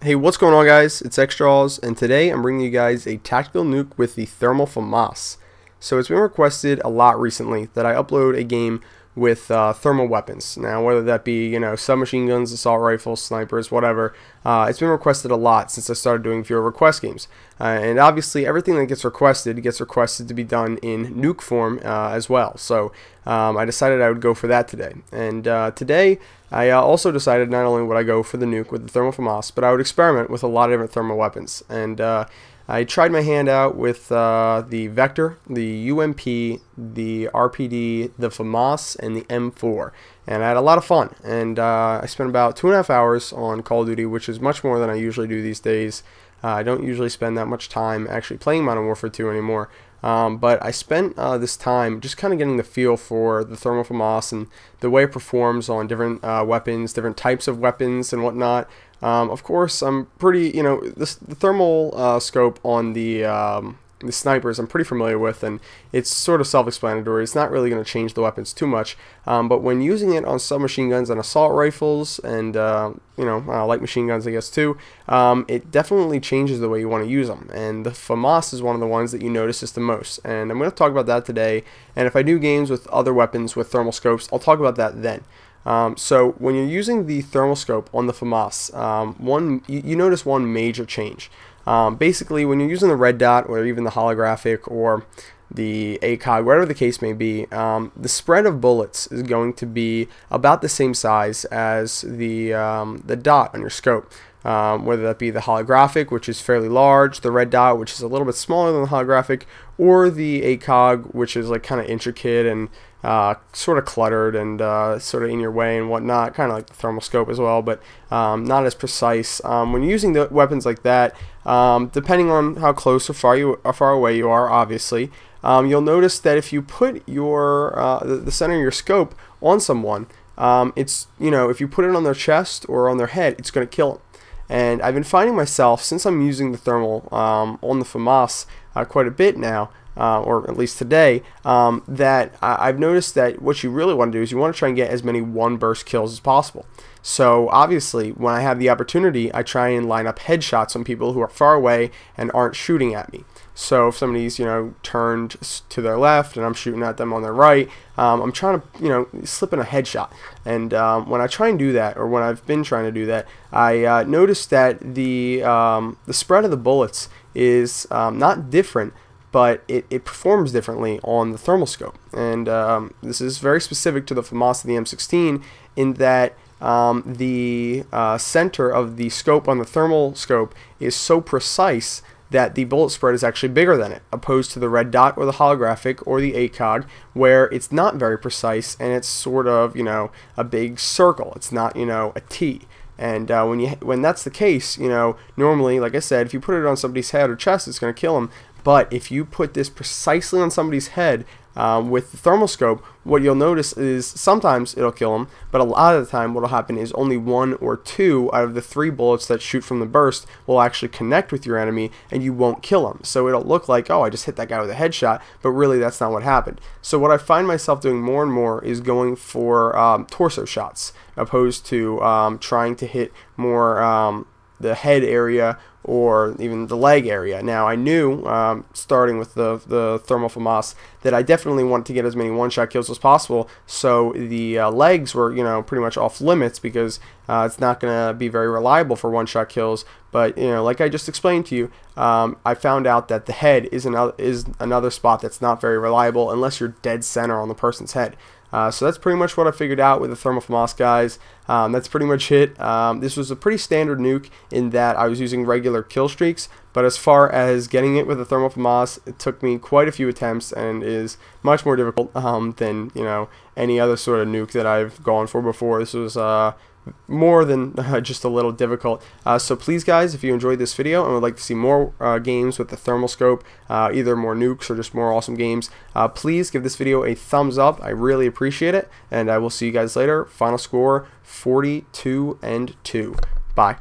Hey, what's going on, guys? It's Xtraws, and today I'm bringing you guys a tactical nuke with the thermal Famas. So it's been requested a lot recently that I upload a game with thermal weapons. Now, whether that be, submachine guns, assault rifles, snipers, whatever, it's been requested a lot since I started doing viewer request games. And obviously, everything that gets requested to be done in nuke form as well. So I decided I would go for that today. And today, I also decided not only would I go for the nuke with the thermal Famas, but I would experiment with a lot of different thermal weapons. And I tried my hand out with the Vector, the UMP, the RPD, the Famas, and the M4. And I had a lot of fun. And I spent about 2.5 hours on Call of Duty, which is much more than I usually do these days. I don't usually spend that much time actually playing Modern Warfare 2 anymore. But I spent this time just kind of getting the feel for the thermal Famas and the way it performs on different weapons, different types of weapons and whatnot. Of course, I'm pretty, the thermal scope on the snipers I'm pretty familiar with, and it's sort of self-explanatory. It's not really going to change the weapons too much, but when using it on submachine guns and assault rifles and light machine guns, I guess too, it definitely changes the way you want to use them. And the Famas is one of the ones that you notice is the most, and I'm going to talk about that today. And if I do games with other weapons with thermal scopes, I'll talk about that then. So when you're using the thermal scope on the Famas, you notice one major change. Basically, when you're using the red dot or even the holographic or the ACOG, whatever the case may be, the spread of bullets is going to be about the same size as the dot on your scope. Whether that be the holographic, which is fairly large, the red dot, which is a little bit smaller than the holographic, or the ACOG, which is like kind of intricate and sort of cluttered and sort of in your way and whatnot, kind of like the thermal scope as well, but not as precise. When you're using the weapons like that, depending on how close or far away you are, obviously, you'll notice that if you put your the center of your scope on someone, if you put it on their chest or on their head, it's going to kill them. And I've been finding myself, since I'm using the thermal on the Famas quite a bit now, or at least today, that I've noticed that what you really want to do is you want to try and get as many one burst kills as possible. So obviously, when I have the opportunity, I try and line up headshots on people who are far away and aren't shooting at me. So if somebody's turned to their left and I'm shooting at them on their right, I'm trying to slip in a headshot. And when I try and do that, or when I've been trying to do that, I noticed that the spread of the bullets is not different, but it performs differently on the thermal scope. And this is very specific to the Famas of the M16 in that the center of the scope on the thermal scope is so precise that the bullet spread is actually bigger than it, opposed to the red dot or the holographic or the ACOG, where it's not very precise and it's sort of a big circle. It's not a T. And when that's the case, normally, like I said, if you put it on somebody's head or chest, it's going to kill them. But if you put this precisely on somebody's head with the thermal scope, what you'll notice is sometimes it'll kill them, but a lot of the time what will happen is only 1 or 2 out of the 3 bullets that shoot from the burst will actually connect with your enemy and you won't kill them. So it'll look like, oh, I just hit that guy with a headshot, but really that's not what happened. So what I find myself doing more and more is going for torso shots, opposed to trying to hit more the head area or even the leg area. Now, I knew, starting with the thermal Famas, that I definitely wanted to get as many one-shot kills as possible, so the legs were, pretty much off limits because it's not going to be very reliable for one-shot kills. But, like I just explained to you, I found out that the head is another spot that's not very reliable unless you're dead center on the person's head. So that's pretty much what I figured out with the thermal Famas, guys. That's pretty much it. This was a pretty standard nuke in that I was using regular kill streaks, but as far as getting it with the thermal Famas, it took me quite a few attempts and is much more difficult than any other sort of nuke that I've gone for before. This was more than just a little difficult. So please, guys, if you enjoyed this video and would like to see more games with the thermal scope, either more nukes or just more awesome games, please give this video a thumbs up. I really appreciate it, and I will see you guys later. Final score 42-2. Bye.